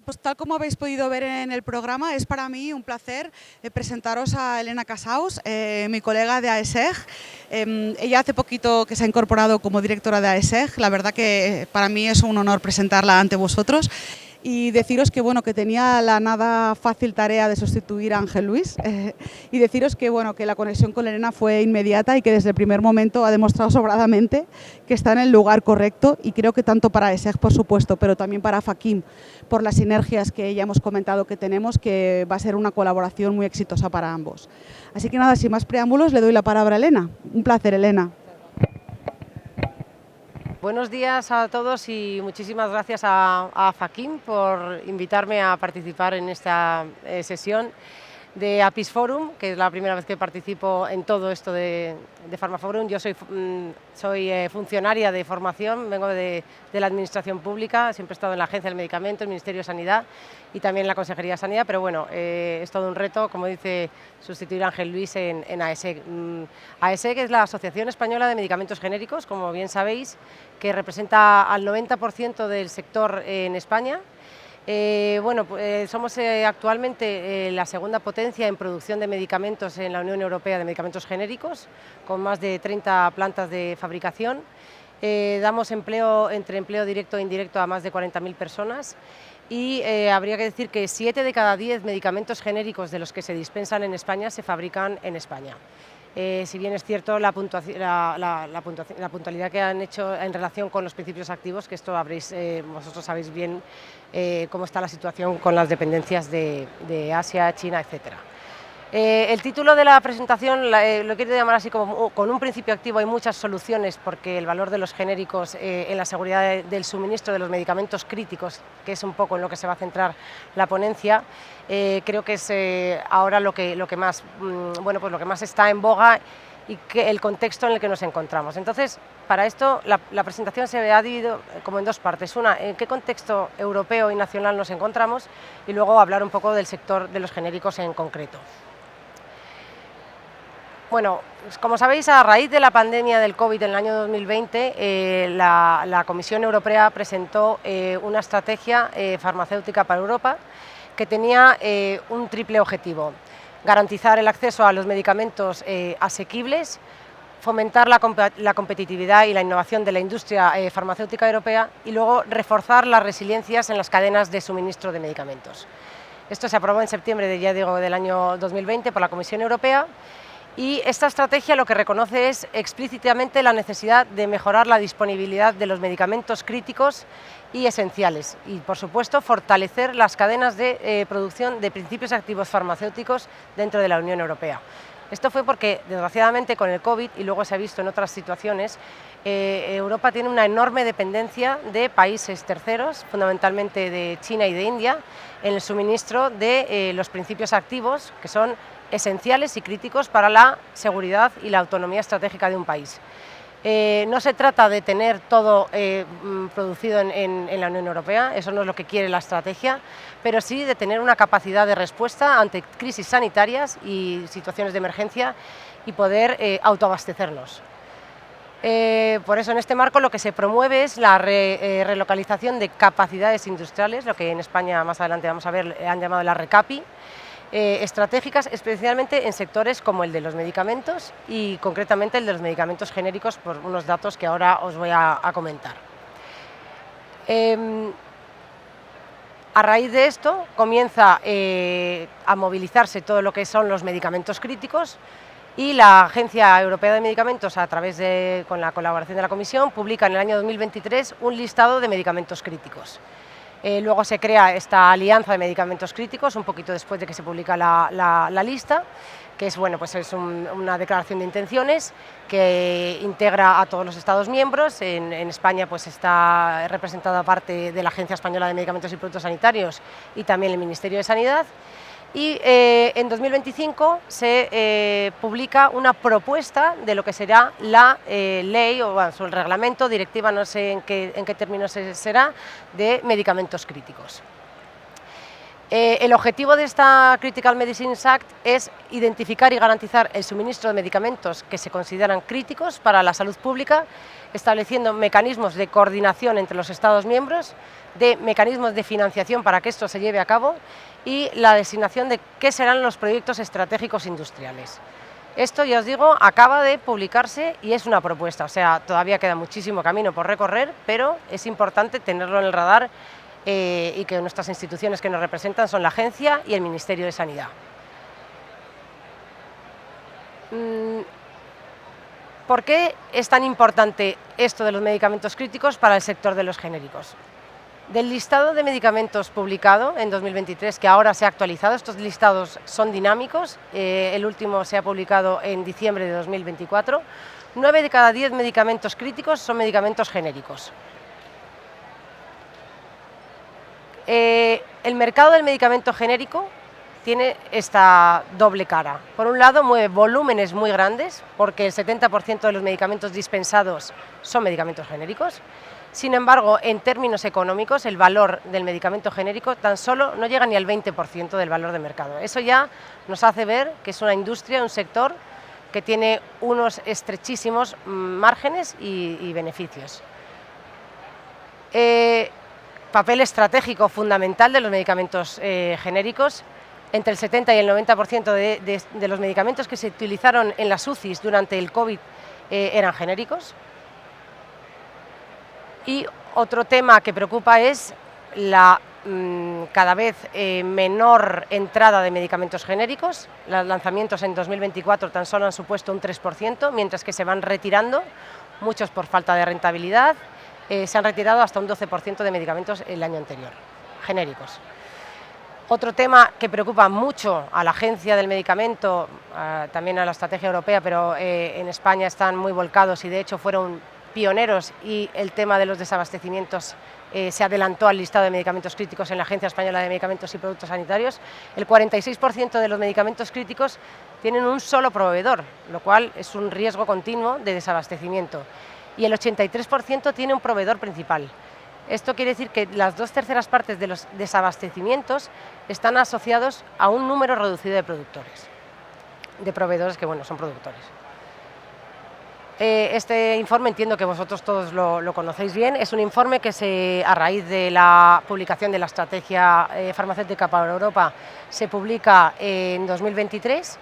Pues tal como habéis podido ver en el programa, es para mí un placer presentaros a Elena Casaus, mi colega de AESEG. Ella hace poquito que se ha incorporado como directora de AESEG. La verdad que para mí es un honor presentarla ante vosotros. Y deciros que, bueno, que tenía la nada fácil tarea de sustituir a Ángel Luis y deciros que, bueno, que la conexión con Elena fue inmediata y que desde el primer momento ha demostrado sobradamente que está en el lugar correcto, y creo que tanto para ESEG, por supuesto, pero también para Fakim, por las sinergias que ya hemos comentado que tenemos, que va a ser una colaboración muy exitosa para ambos. Así que nada, sin más preámbulos, le doy la palabra a Elena. Un placer, Elena. Buenos días a todos y muchísimas gracias a Fakim por invitarme a participar en esta sesión de APIS Forum, que es la primera vez que participo en todo esto de Pharmaforum. Yo soy funcionaria de formación, vengo de la Administración Pública, siempre he estado en la Agencia del Medicamento, el Ministerio de Sanidad y también en la Consejería de Sanidad, pero bueno, es todo un reto, como dice, sustituir a Ángel Luis en AESEG. AESEG es la Asociación Española de Medicamentos Genéricos, como bien sabéis, que representa al 90% del sector en España. Somos actualmente la segunda potencia en producción de medicamentos en la Unión Europea, de medicamentos genéricos, con más de 30 plantas de fabricación. Damos empleo, entre empleo directo e indirecto, a más de 40.000 personas. Y habría que decir que 7 de cada 10 medicamentos genéricos de los que se dispensan en España se fabrican en España. Si bien es cierto la puntualidad que han hecho en relación con los principios activos, que esto vosotros sabéis bien cómo está la situación con las dependencias de Asia, China, etcétera. El título de la presentación lo quiero llamar así como con un principio activo hay muchas soluciones, porque el valor de los genéricos en la seguridad del suministro de los medicamentos críticos, que es un poco en lo que se va a centrar la ponencia, creo que es ahora lo que más está en boga y que el contexto en el que nos encontramos. Entonces, para esto la presentación se ha dividido como en dos partes. Una, en qué contexto europeo y nacional nos encontramos, y luego hablar un poco del sector de los genéricos en concreto. Bueno, como sabéis, a raíz de la pandemia del COVID en el año 2020, la Comisión Europea presentó una estrategia farmacéutica para Europa que tenía un triple objetivo: garantizar el acceso a los medicamentos asequibles, fomentar la competitividad y la innovación de la industria farmacéutica europea, y luego reforzar las resiliencias en las cadenas de suministro de medicamentos. Esto se aprobó en septiembre del año 2020 por la Comisión Europea. Y esta estrategia lo que reconoce es explícitamente la necesidad de mejorar la disponibilidad de los medicamentos críticos y esenciales, y por supuesto fortalecer las cadenas de producción de principios activos farmacéuticos dentro de la Unión Europea. Esto fue porque, desgraciadamente, con el COVID, y luego se ha visto en otras situaciones, Europa tiene una enorme dependencia de países terceros, fundamentalmente de China y de India, en el suministro de los principios activos que son esenciales y críticos para la seguridad y la autonomía estratégica de un país. No se trata de tener todo producido en la Unión Europea, eso no es lo que quiere la estrategia, pero sí de tener una capacidad de respuesta ante crisis sanitarias y situaciones de emergencia y poder autoabastecernos. Por eso, en este marco, lo que se promueve es la relocalización de capacidades industriales, lo que en España más adelante vamos a ver han llamado la RECAPI, estratégicas, especialmente en sectores como el de los medicamentos y concretamente el de los medicamentos genéricos, por unos datos que ahora os voy a comentar. A raíz de esto comienza a movilizarse todo lo que son los medicamentos críticos, y la Agencia Europea de Medicamentos, con la colaboración de la Comisión, publica en el año 2023 un listado de medicamentos críticos. Luego se crea esta alianza de medicamentos críticos un poquito después de que se publica la lista, que es, es una declaración de intenciones que integra a todos los Estados miembros. En España está representada parte de la Agencia Española de Medicamentos y Productos Sanitarios y también el Ministerio de Sanidad. Y en 2025 se publica una propuesta de lo que será la ley o el reglamento, directiva, no sé en qué términos será, de medicamentos críticos. El objetivo de esta Critical Medicines Act es identificar y garantizar el suministro de medicamentos que se consideran críticos para la salud pública, estableciendo mecanismos de coordinación entre los Estados miembros, de mecanismos de financiación para que esto se lleve a cabo y la designación de qué serán los proyectos estratégicos industriales. Esto, ya os digo, acaba de publicarse y es una propuesta, o sea, todavía queda muchísimo camino por recorrer, pero es importante tenerlo en el radar y que nuestras instituciones que nos representan son la Agencia y el Ministerio de Sanidad. ¿Por qué es tan importante esto de los medicamentos críticos para el sector de los genéricos? Del listado de medicamentos publicado en 2023, que ahora se ha actualizado, estos listados son dinámicos, el último se ha publicado en diciembre de 2024, 9 de cada 10 medicamentos críticos son medicamentos genéricos. El mercado del medicamento genérico tiene esta doble cara. Por un lado, mueve volúmenes muy grandes, porque el 70% de los medicamentos dispensados son medicamentos genéricos. Sin embargo, en términos económicos, el valor del medicamento genérico tan solo no llega ni al 20% del valor de mercado. Eso ya nos hace ver que es una industria, un sector que tiene unos estrechísimos márgenes y beneficios. Papel estratégico fundamental de los medicamentos genéricos. Entre el 70 y el 90% de los medicamentos que se utilizaron en las UCIs durante el COVID eran genéricos. Y otro tema que preocupa es la cada vez menor entrada de medicamentos genéricos. Los lanzamientos en 2024 tan solo han supuesto un 3%, mientras que se van retirando, muchos por falta de rentabilidad. Se han retirado hasta un 12% de medicamentos el año anterior, genéricos. Otro tema que preocupa mucho a la Agencia del Medicamento, también a la estrategia europea, pero en España están muy volcados y de hecho fueron pioneros y el tema de los desabastecimientos se adelantó al listado de medicamentos críticos en la Agencia Española de Medicamentos y Productos Sanitarios. El 46% de los medicamentos críticos tienen un solo proveedor, lo cual es un riesgo continuo de desabastecimiento. Y el 83% tiene un proveedor principal. Esto quiere decir que las 2/3 partes de los desabastecimientos están asociados a un número reducido de productores, de proveedores que, bueno, son productores. Este informe entiendo que vosotros todos lo conocéis bien. Es un informe que a raíz de la publicación de la Estrategia Farmacéutica para Europa se publica en 2023.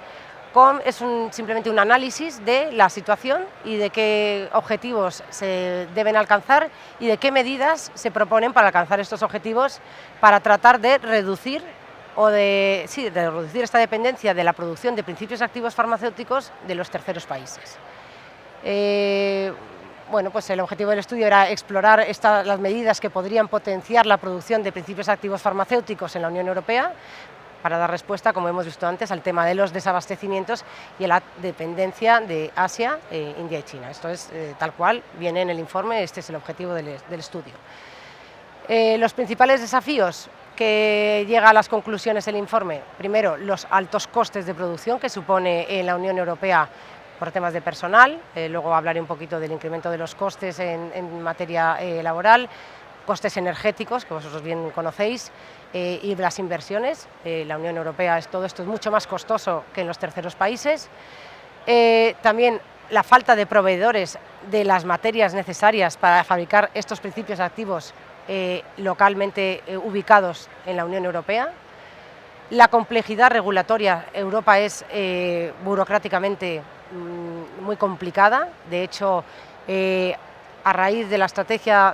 Es simplemente un análisis de la situación y de qué objetivos se deben alcanzar y de qué medidas se proponen para alcanzar estos objetivos para tratar de reducir reducir esta dependencia de la producción de principios activos farmacéuticos de los terceros países. Bueno, pues el objetivo del estudio era explorar las medidas que podrían potenciar la producción de principios activos farmacéuticos en la Unión Europea, para dar respuesta, como hemos visto antes, al tema de los desabastecimientos y a la dependencia de Asia, India y China. Esto es tal cual viene en el informe, este es el objetivo del estudio. Los principales desafíos que llega a las conclusiones el informe: primero, los altos costes de producción que supone en la Unión Europea por temas de personal, luego hablaré un poquito del incremento de los costes en materia laboral, costes energéticos, que vosotros bien conocéis, y las inversiones. La Unión Europea, todo esto es mucho más costoso que en los terceros países. También la falta de proveedores de las materias necesarias para fabricar estos principios activos localmente ubicados en la Unión Europea. La complejidad regulatoria. Europa es burocráticamente muy complicada. De hecho, a raíz de la Estrategia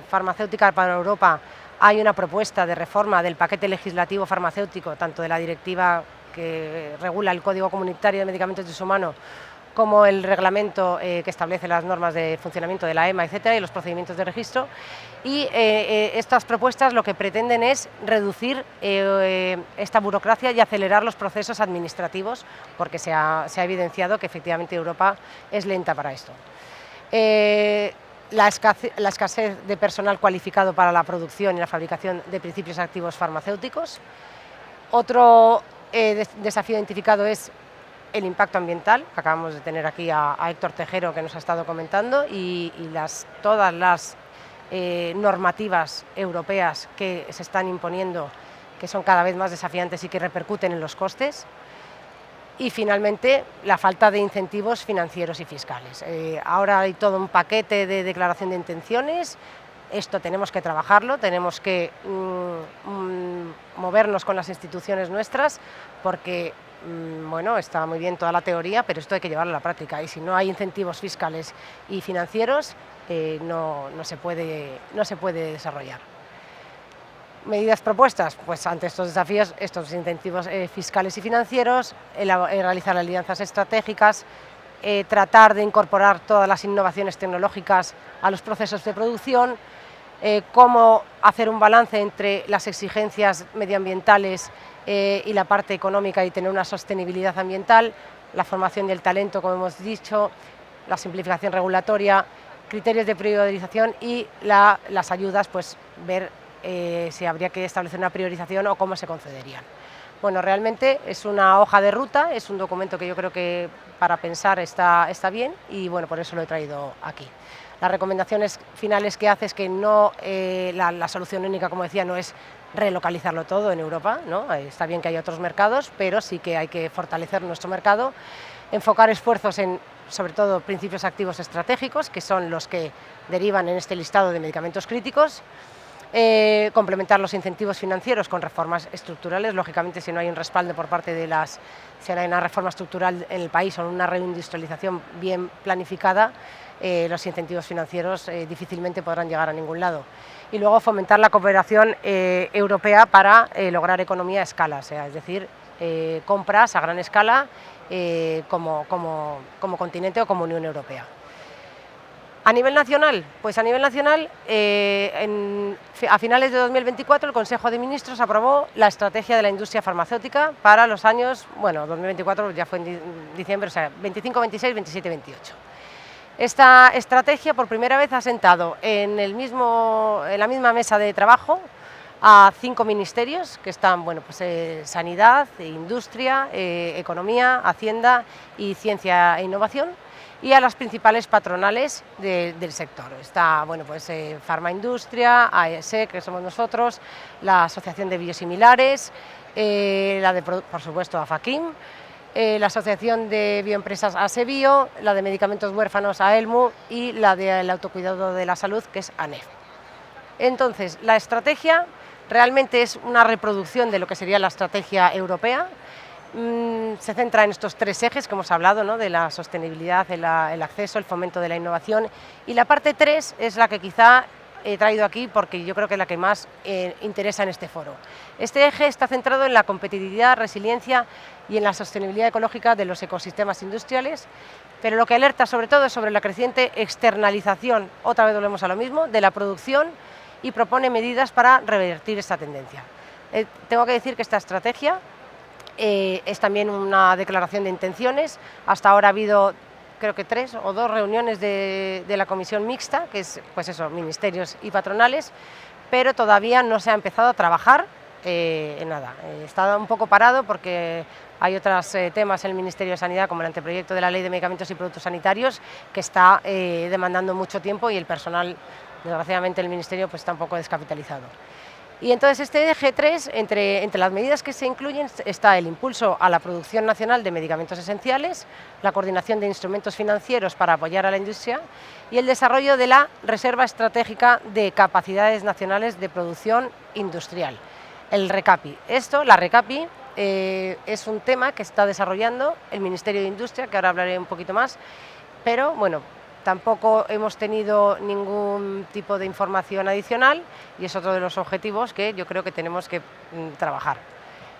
Farmacéutica para Europa hay una propuesta de reforma del paquete legislativo farmacéutico, tanto de la directiva que regula el Código Comunitario de Medicamentos de Uso Humano como el reglamento que establece las normas de funcionamiento de la EMA, etcétera, y los procedimientos de registro. Y estas propuestas lo que pretenden es reducir esta burocracia y acelerar los procesos administrativos, porque se ha evidenciado que efectivamente Europa es lenta para esto. La escasez de personal cualificado para la producción y la fabricación de principios activos farmacéuticos. Otro desafío identificado es el impacto ambiental. Acabamos de tener aquí a Héctor Tejero, que nos ha estado comentando, y todas las normativas europeas que se están imponiendo, que son cada vez más desafiantes y que repercuten en los costes. Y finalmente, la falta de incentivos financieros y fiscales. Ahora hay todo un paquete de declaración de intenciones. Esto tenemos que trabajarlo, tenemos que movernos con las instituciones nuestras, porque bueno, está muy bien toda la teoría, pero esto hay que llevarlo a la práctica, y si no hay incentivos fiscales y financieros, no se puede desarrollar. Medidas propuestas, pues ante estos desafíos, estos incentivos fiscales y financieros, realizar alianzas estratégicas, tratar de incorporar todas las innovaciones tecnológicas a los procesos de producción, cómo hacer un balance entre las exigencias medioambientales y la parte económica y tener una sostenibilidad ambiental, la formación del talento, como hemos dicho, la simplificación regulatoria, criterios de priorización y las ayudas, pues ver si habría que establecer una priorización o cómo se concederían. Bueno, realmente es una hoja de ruta, es un documento que yo creo que para pensar está bien, y bueno, por eso lo he traído aquí. Las recomendaciones finales que hace es que no, la solución única, como decía, no es relocalizarlo todo en Europa, ¿no? Está bien que haya otros mercados, pero sí que hay que fortalecer nuestro mercado, enfocar esfuerzos en, sobre todo, principios activos estratégicos, que son los que derivan en este listado de medicamentos críticos, complementar los incentivos financieros con reformas estructurales. Lógicamente, si no hay un respaldo por parte de si no hay una reforma estructural en el país o una reindustrialización bien planificada, los incentivos financieros difícilmente podrán llegar a ningún lado. Y luego fomentar la cooperación europea para lograr economía a escala, o sea, es decir, compras a gran escala como continente o como Unión Europea. A nivel nacional, pues a nivel nacional, a finales de 2024 el Consejo de Ministros aprobó la estrategia de la industria farmacéutica para los años, bueno, 2024 ya fue en diciembre, o sea, 25, 26, 27, 28. Esta estrategia por primera vez ha sentado en la misma mesa de trabajo a 5 ministerios que están, bueno, pues Sanidad, Industria, Economía, Hacienda y Ciencia e Innovación, y a las principales patronales del sector. Está, bueno, pues Farmaindustria, AESEC, que somos nosotros, la Asociación de Biosimilares, por supuesto, AFAKIM, la Asociación de Bioempresas ASEBIO, la de Medicamentos Huérfanos AELMU y la del Autocuidado de la Salud, que es ANEF. Entonces, la estrategia realmente es una reproducción de lo que sería la estrategia europea. Se centra en estos 3 ejes que hemos hablado, ¿no? De la sostenibilidad, el acceso, el fomento de la innovación, y la parte 3 es la que quizá he traído aquí porque yo creo que es la que más interesa en este foro. Este eje está centrado en la competitividad, resiliencia y en la sostenibilidad ecológica de los ecosistemas industriales, pero lo que alerta sobre todo es sobre la creciente externalización, otra vez volvemos a lo mismo, de la producción, y propone medidas para revertir esta tendencia. Tengo que decir que esta estrategia es también una declaración de intenciones. Hasta ahora ha habido, creo que 3 o 2 reuniones de la comisión mixta, que es, pues eso, ministerios y patronales, pero todavía no se ha empezado a trabajar en nada. Está un poco parado porque hay otros temas en el Ministerio de Sanidad, como el anteproyecto de la Ley de Medicamentos y Productos Sanitarios, que está demandando mucho tiempo, y el personal, desgraciadamente, el Ministerio pues está un poco descapitalizado. Y entonces este eje 3, entre las medidas que se incluyen, está el impulso a la producción nacional de medicamentos esenciales, la coordinación de instrumentos financieros para apoyar a la industria y el desarrollo de la Reserva Estratégica de Capacidades Nacionales de Producción Industrial, el RECAPI. La RECAPI, es un tema que está desarrollando el Ministerio de Industria, que ahora hablaré un poquito más, pero bueno, tampoco hemos tenido ningún tipo de información adicional, y es otro de los objetivos que yo creo que tenemos que trabajar.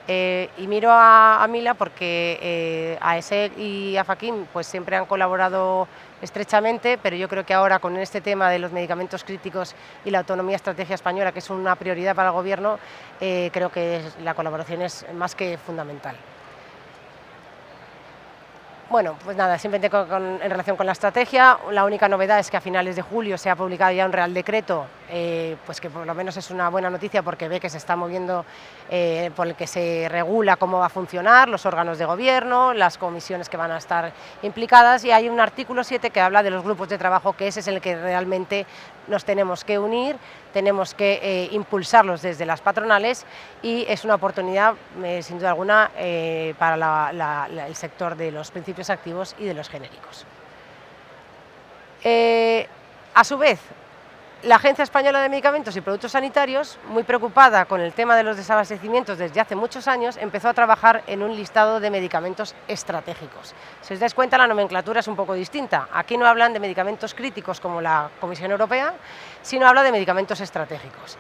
Y miro a Mila porque AESEC y AFAKIM pues siempre han colaborado estrechamente, pero yo creo que ahora con este tema de los medicamentos críticos y la autonomía estrategia española, que es una prioridad para el Gobierno, creo que la colaboración es más que fundamental. Bueno, pues nada, simplemente en relación con la estrategia, la única novedad es que a finales de julio se ha publicado ya un Real Decreto pues que por lo menos es una buena noticia porque ve que se está moviendo, por el que se regula cómo va a funcionar, los órganos de gobierno, las comisiones que van a estar implicadas, y hay un artículo 7 que habla de los grupos de trabajo, que ese es el que realmente nos tenemos que unir, tenemos que impulsarlos desde las patronales, y es una oportunidad, sin duda alguna, para el sector de los principios activos y de los genéricos. A su vez, la Agencia Española de Medicamentos y Productos Sanitarios, muy preocupada con el tema de los desabastecimientos desde hace muchos años, empezó a trabajar en un listado de medicamentos estratégicos. Si os dais cuenta, la nomenclatura es un poco distinta. Aquí no hablan de medicamentos críticos como la Comisión Europea, sino habla de medicamentos estratégicos.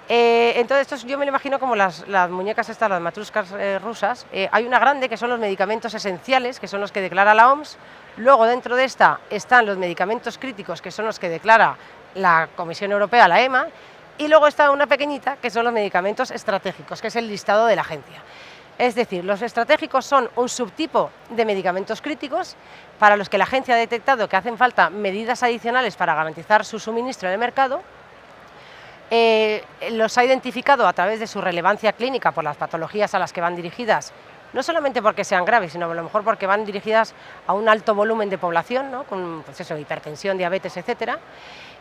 Entonces, esto yo me lo imagino como las muñecas estas, las matruscas rusas. Hay una grande que son los medicamentos esenciales, que son los que declara la OMS. Luego, dentro de esta, están los medicamentos críticos, que son los que declara la Comisión Europea, la EMA, y luego está una pequeñita, que son los medicamentos estratégicos, que es el listado de la agencia. Es decir, los estratégicos son un subtipo de medicamentos críticos para los que la agencia ha detectado que hacen falta medidas adicionales para garantizar su suministro en el mercado. Los ha identificado a través de su relevancia clínica por las patologías a las que van dirigidas, no solamente porque sean graves, sino a lo mejor porque van dirigidas a un alto volumen de población, ¿no? Con pues eso, hipertensión, diabetes, etcétera,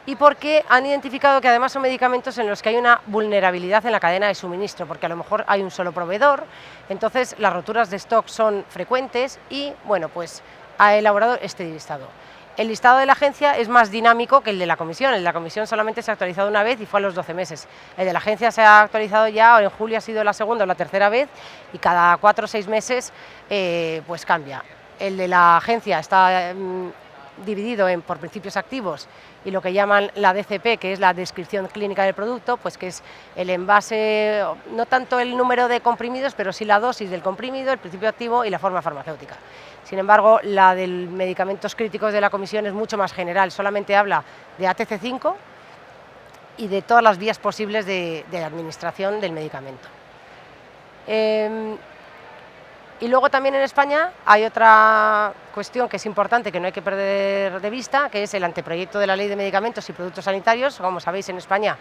y porque han identificado que además son medicamentos en los que hay una vulnerabilidad en la cadena de suministro, porque a lo mejor hay un solo proveedor, entonces las roturas de stock son frecuentes, y bueno, pues ha elaborado este listado. El listado de la agencia es más dinámico que el de la comisión. El de la comisión solamente se ha actualizado una vez y fue a los 12 meses. El de la agencia se ha actualizado ya, en julio ha sido la segunda o la tercera vez, y cada 4 o 6 meses pues cambia. El de la agencia está dividido por principios activos y lo que llaman la DCP, que es la descripción clínica del producto, pues que es el envase, no tanto el número de comprimidos, pero sí la dosis del comprimido, el principio activo y la forma farmacéutica. Sin embargo, la de medicamentos críticos de la comisión es mucho más general, solamente habla de ATC5 y de todas las vías posibles de administración del medicamento. Y luego también en España hay otra cuestión que es importante, que no hay que perder de vista, que es el anteproyecto de la Ley de Medicamentos y Productos Sanitarios. Como sabéis, en España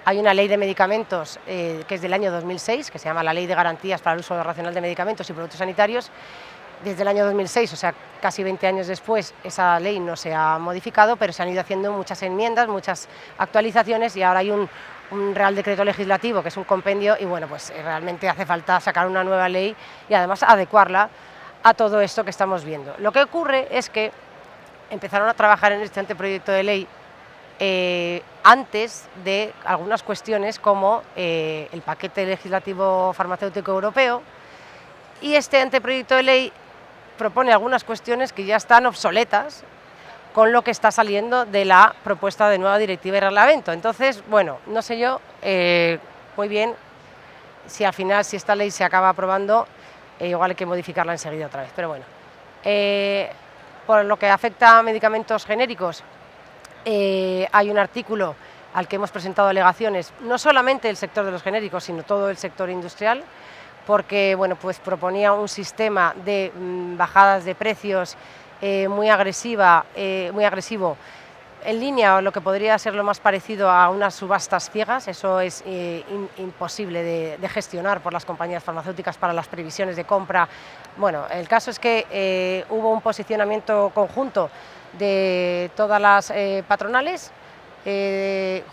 hay una ley de medicamentos que es del año 2006, que se llama la Ley de Garantías para el Uso Racional de Medicamentos y Productos Sanitarios. Desde el año 2006, o sea, casi 20 años después, esa ley no se ha modificado, pero se han ido haciendo muchas enmiendas, muchas actualizaciones, y ahora hay un Real Decreto Legislativo, que es un compendio, y bueno, pues realmente hace falta sacar una nueva ley y además adecuarla a todo esto que estamos viendo. Lo que ocurre es que empezaron a trabajar en este anteproyecto de ley antes de algunas cuestiones como el paquete legislativo farmacéutico europeo, y este anteproyecto de ley propone algunas cuestiones que ya están obsoletas con lo que está saliendo de la propuesta de nueva directiva y reglamento. Entonces, bueno, no sé yo muy bien si al final, si esta ley se acaba aprobando, igual hay que modificarla enseguida otra vez, pero bueno. Por lo que afecta a medicamentos genéricos, hay un artículo al que hemos presentado alegaciones, no solamente el sector de los genéricos, sino todo el sector industrial, porque bueno, pues proponía un sistema de bajadas de precios muy agresivo, en línea o lo que podría ser lo más parecido a unas subastas ciegas. Eso es imposible de gestionar por las compañías farmacéuticas para las previsiones de compra. Bueno, el caso es que hubo un posicionamiento conjunto de todas las patronales,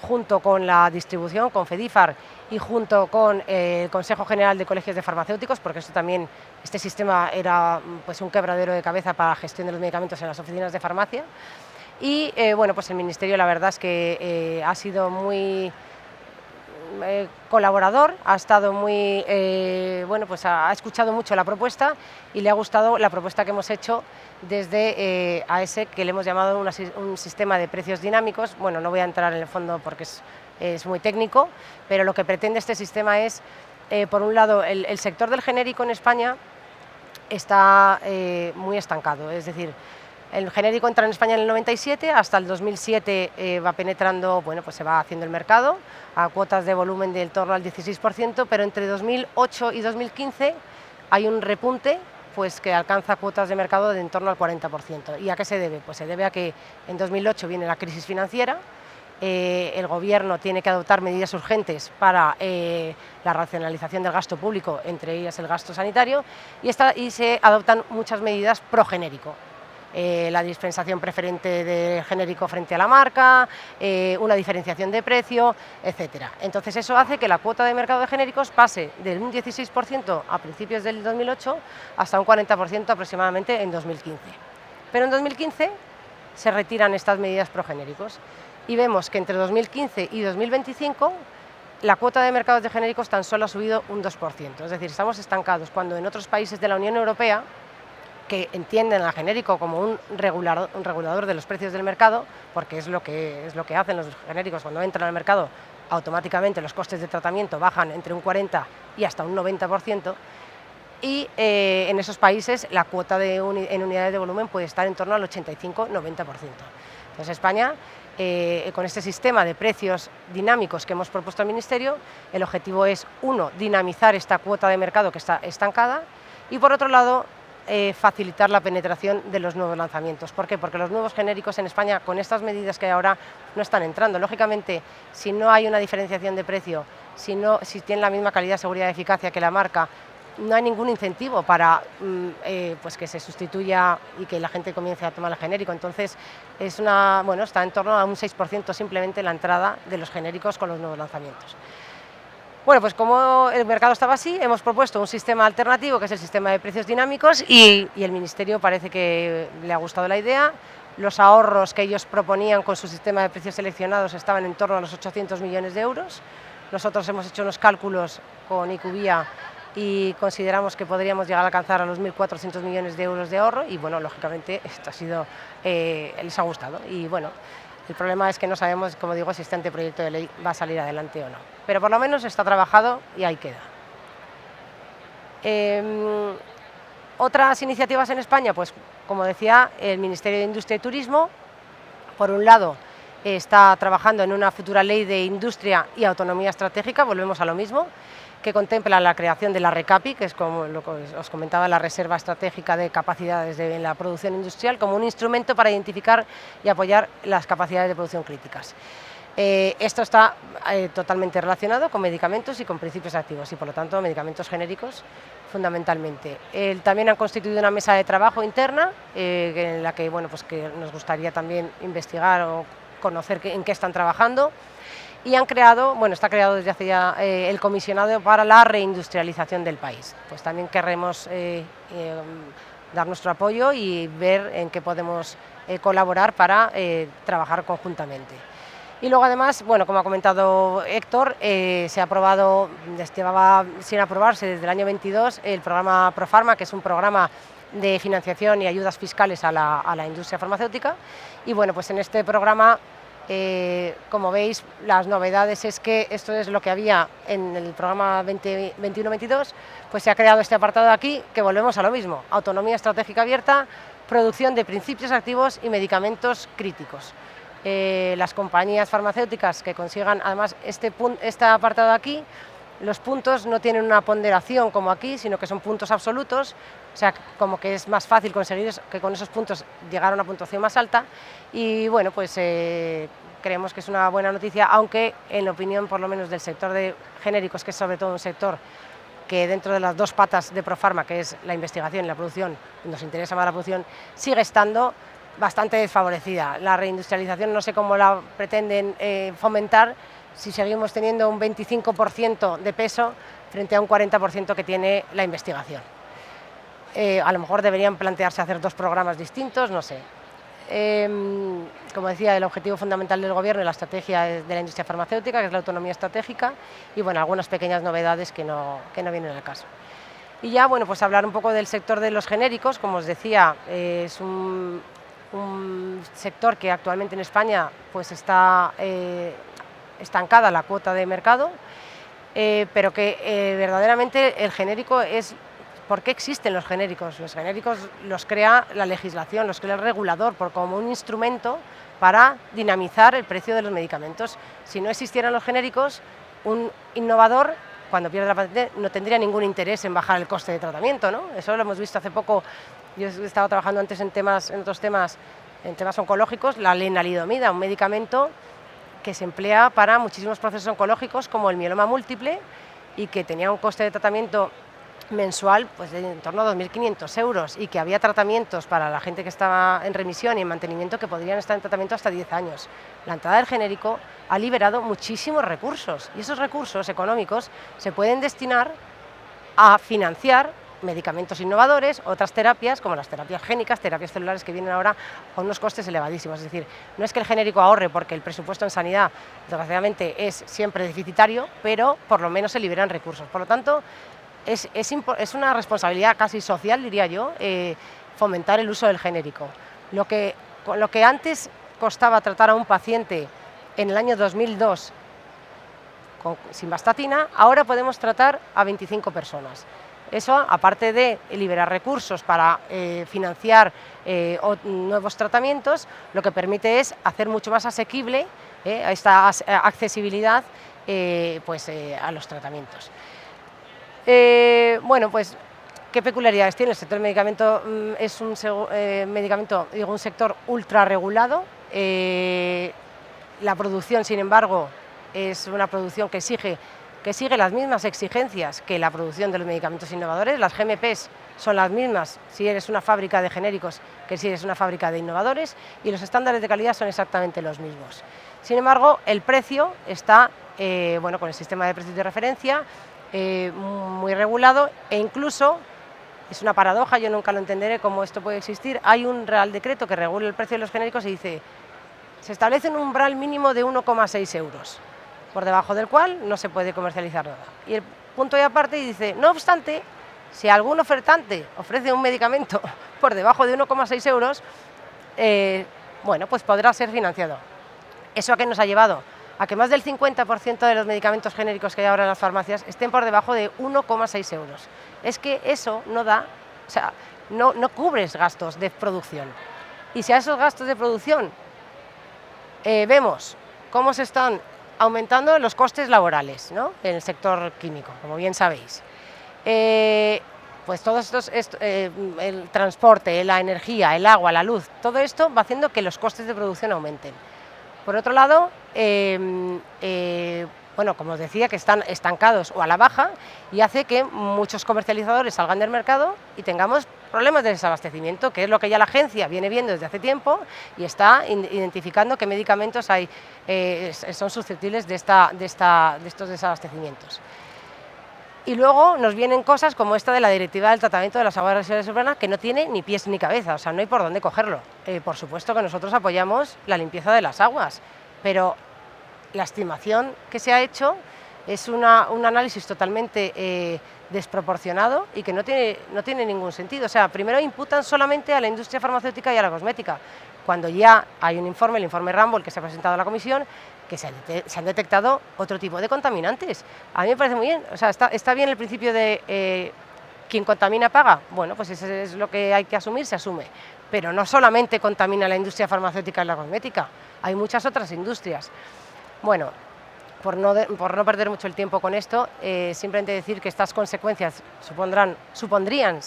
junto con la distribución, con FEDIFAR, y junto con el Consejo General de Colegios de Farmacéuticos, porque esto también, este sistema era pues un quebradero de cabeza para la gestión de los medicamentos en las oficinas de farmacia. Y bueno, pues el Ministerio, la verdad es que ha sido muy colaborador, ha estado muy, bueno, pues ha escuchado mucho la propuesta y le ha gustado la propuesta que hemos hecho desde AESEC, que le hemos llamado un sistema de precios dinámicos. Bueno, no voy a entrar en el fondo porque es muy técnico, pero lo que pretende este sistema es, por un lado, el sector del genérico en España está muy estancado, es decir, el genérico entra en España en el 97, hasta el 2007 va penetrando, bueno, pues se va haciendo el mercado a cuotas de volumen del torno al 16%, pero entre 2008 y 2015 hay un repunte pues que alcanza cuotas de mercado de en torno al 40%. ¿Y a qué se debe? Pues se debe a que en 2008 viene la crisis financiera el Gobierno tiene que adoptar medidas urgentes para la racionalización del gasto público, entre ellas el gasto sanitario, y se adoptan muchas medidas pro genérico. La dispensación preferente de genérico frente a la marca, una diferenciación de precio, etcétera. Entonces eso hace que la cuota de mercado de genéricos pase de un 16% a principios del 2008 hasta un 40% aproximadamente en 2015. Pero en 2015 se retiran estas medidas progenéricos y vemos que entre 2015 y 2025 la cuota de mercados de genéricos tan solo ha subido un 2%, es decir, estamos estancados cuando en otros países de la Unión Europea, que entienden al genérico como un regulador de los precios del mercado, porque es lo que hacen los genéricos cuando entran al mercado, automáticamente los costes de tratamiento bajan entre un 40 y hasta un 90%, y en esos países la cuota en unidades de volumen puede estar en torno al 85-90%. Entonces España, con este sistema de precios dinámicos que hemos propuesto al Ministerio, el objetivo es, uno, dinamizar esta cuota de mercado que está estancada, y por otro lado, facilitar la penetración de los nuevos lanzamientos. ¿Por qué? Porque los nuevos genéricos en España, con estas medidas que hay ahora, no están entrando. Lógicamente, si no hay una diferenciación de precio, si tienen la misma calidad, seguridad y eficacia que la marca, no hay ningún incentivo para pues que se sustituya y que la gente comience a tomar el genérico. Entonces, está en torno a un 6% simplemente la entrada de los genéricos con los nuevos lanzamientos. Bueno, pues como el mercado estaba así, hemos propuesto un sistema alternativo, que es el sistema de precios dinámicos, y el Ministerio parece que le ha gustado la idea. Los ahorros que ellos proponían con su sistema de precios seleccionados estaban en torno a los 800 millones de euros. Nosotros hemos hecho unos cálculos con IQVIA y consideramos que podríamos llegar a alcanzar a los 1.400 millones de euros de ahorro, y bueno, lógicamente esto les ha gustado. Y bueno, el problema es que no sabemos, como digo, si este anteproyecto de ley va a salir adelante o no. Pero por lo menos está trabajado y ahí queda. Otras iniciativas en España, pues como decía, el Ministerio de Industria y Turismo, por un lado, está trabajando en una futura ley de industria y autonomía estratégica, volvemos a lo mismo, que contempla la creación de la RECAPI, que es como lo que os comentaba, la Reserva Estratégica de Capacidades en la Producción Industrial, como un instrumento para identificar y apoyar las capacidades de producción críticas. Esto está totalmente relacionado con medicamentos y con principios activos, y por lo tanto medicamentos genéricos fundamentalmente. También han constituido una mesa de trabajo interna en la que, que nos gustaría también investigar o conocer en qué están trabajando. Y está creado desde hace ya el comisionado para la reindustrialización del país. Pues también querremos dar nuestro apoyo y ver en qué podemos colaborar para trabajar conjuntamente. Y luego además, como ha comentado Héctor, se ha aprobado, llevaba sin aprobarse desde el año 22, el programa Profarma, que es un programa de financiación y ayudas fiscales a la industria farmacéutica. Y pues en este programa, como veis, las novedades es que esto es lo que había en el programa 21-22, pues se ha creado este apartado aquí, que volvemos a lo mismo: autonomía estratégica abierta, producción de principios activos y medicamentos críticos. Las compañías farmacéuticas que consigan, además, este apartado aquí, los puntos no tienen una ponderación como aquí, sino que son puntos absolutos, o sea, como que es más fácil conseguir que con esos puntos llegar a una puntuación más alta. Y creemos que es una buena noticia, aunque en opinión por lo menos del sector de genéricos, que es sobre todo un sector que dentro de las dos patas de Profarma, que es la investigación y la producción, nos interesa más la producción, sigue estando bastante desfavorecida. La reindustrialización no sé cómo la pretenden fomentar si seguimos teniendo un 25% de peso frente a un 40% que tiene la investigación. A lo mejor deberían plantearse hacer dos programas distintos, no sé. Como decía, el objetivo fundamental del Gobierno y la estrategia de la industria farmacéutica, que es la autonomía estratégica, y algunas pequeñas novedades que no vienen al caso. Y ya, pues hablar un poco del sector de los genéricos. Como os decía, es un sector que actualmente en España pues está estancada la cuota de mercado, pero que verdaderamente el genérico es... ¿Por qué existen los genéricos? Los genéricos los crea la legislación, los crea el regulador como un instrumento para dinamizar el precio de los medicamentos. Si no existieran los genéricos, un innovador, cuando pierde la patente, no tendría ningún interés en bajar el coste de tratamiento, ¿no? Eso lo hemos visto hace poco. Yo he estado trabajando antes en otros temas oncológicos, la lenalidomida, un medicamento que se emplea para muchísimos procesos oncológicos como el mieloma múltiple y que tenía un coste de tratamiento mensual pues de en torno a 2.500 euros y que había tratamientos para la gente que estaba en remisión y en mantenimiento que podrían estar en tratamiento hasta 10 años. La entrada del genérico ha liberado muchísimos recursos y esos recursos económicos se pueden destinar a financiar medicamentos innovadores, otras terapias como las terapias génicas, terapias celulares que vienen ahora con unos costes elevadísimos. Es decir, no es que el genérico ahorre porque el presupuesto en sanidad desgraciadamente es siempre deficitario, pero por lo menos se liberan recursos. Por lo tanto, es una responsabilidad casi social, diría yo, fomentar el uso del genérico. Lo que antes costaba tratar a un paciente en el año 2002 con simvastatina, ahora podemos tratar a 25 personas. Eso, aparte de liberar recursos para financiar nuevos tratamientos, lo que permite es hacer mucho más asequible esta accesibilidad a los tratamientos. Bueno, pues, ¿qué peculiaridades tiene? El sector del medicamento es un sector ultra regulado. La producción, sin embargo, es una producción que sigue las mismas exigencias que la producción de los medicamentos innovadores. Las GMPs son las mismas si eres una fábrica de genéricos que si eres una fábrica de innovadores y los estándares de calidad son exactamente los mismos. Sin embargo, el precio está con el sistema de precios de referencia muy regulado e incluso, es una paradoja, yo nunca lo entenderé cómo esto puede existir, hay un Real Decreto que regula el precio de los genéricos y dice, se establece un umbral mínimo de 1,6 euros, por debajo del cual no se puede comercializar nada. Y el punto y aparte dice, no obstante, si algún ofertante ofrece un medicamento por debajo de 1,6 euros, pues podrá ser financiado. ¿Eso a qué nos ha llevado? A que más del 50% de los medicamentos genéricos que hay ahora en las farmacias estén por debajo de 1,6 euros. Es que eso no da, no cubres gastos de producción. Y si a esos gastos de producción vemos cómo se están aumentando los costes laborales, ¿no?, en el sector químico, como bien sabéis. Pues todos estos, el transporte, la energía, el agua, la luz, todo esto va haciendo que los costes de producción aumenten. Por otro lado, como os decía, que están estancados o a la baja y hace que muchos comercializadores salgan del mercado y tengamos problemas de desabastecimiento, que es lo que ya la agencia viene viendo desde hace tiempo y está identificando qué medicamentos son susceptibles de estos desabastecimientos. Y luego nos vienen cosas como esta de la Directiva del Tratamiento de las Aguas Residuales Urbanas, que no tiene ni pies ni cabeza, o sea, no hay por dónde cogerlo. Por supuesto que nosotros apoyamos la limpieza de las aguas, pero la estimación que se ha hecho es un análisis totalmente desproporcionado y que no tiene ningún sentido. O sea, primero imputan solamente a la industria farmacéutica y a la cosmética, cuando ya hay un informe, el informe Ramboll, que se ha presentado a la Comisión, que se han detectado otro tipo de contaminantes. A mí me parece muy bien, o sea, está bien el principio de quien contamina paga. Bueno, pues eso es lo que hay que asumir, se asume. Pero no solamente contamina la industria farmacéutica y la cosmética, hay muchas otras industrias. Bueno, por no perder mucho el tiempo con esto, simplemente decir que estas consecuencias supondrían,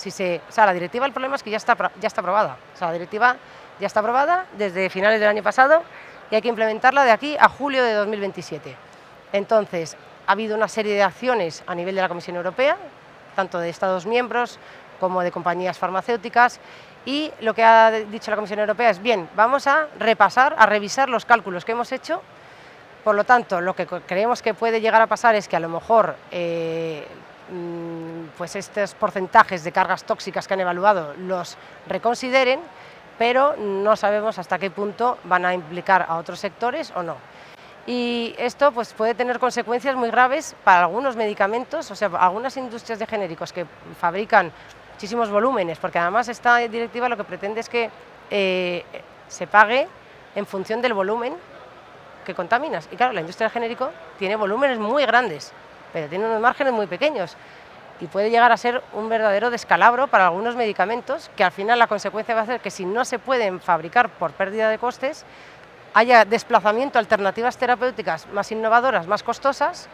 la directiva, el problema es que ya está aprobada. O sea, la directiva ya está aprobada desde finales del año pasado y hay que implementarla de aquí a julio de 2027. Entonces, ha habido una serie de acciones a nivel de la Comisión Europea, tanto de Estados miembros como de compañías farmacéuticas, y lo que ha dicho la Comisión Europea es, bien, vamos a revisar los cálculos que hemos hecho. Por lo tanto, lo que creemos que puede llegar a pasar es que a lo mejor estos porcentajes de cargas tóxicas que han evaluado los reconsideren, pero no sabemos hasta qué punto van a implicar a otros sectores o no. Y esto pues, puede tener consecuencias muy graves para algunos medicamentos, o sea, algunas industrias de genéricos que fabrican muchísimos volúmenes, porque además esta directiva lo que pretende es que se pague en función del volumen que contaminas. Y claro, la industria del genérico tiene volúmenes muy grandes, pero tiene unos márgenes muy pequeños. Y puede llegar a ser un verdadero descalabro para algunos medicamentos, que al final la consecuencia va a ser que si no se pueden fabricar por pérdida de costes, haya desplazamiento a alternativas terapéuticas más innovadoras, más costosas,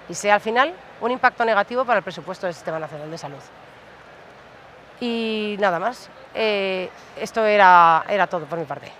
y sea al final un impacto negativo para el presupuesto del Sistema Nacional de Salud. Y nada más, esto era todo por mi parte.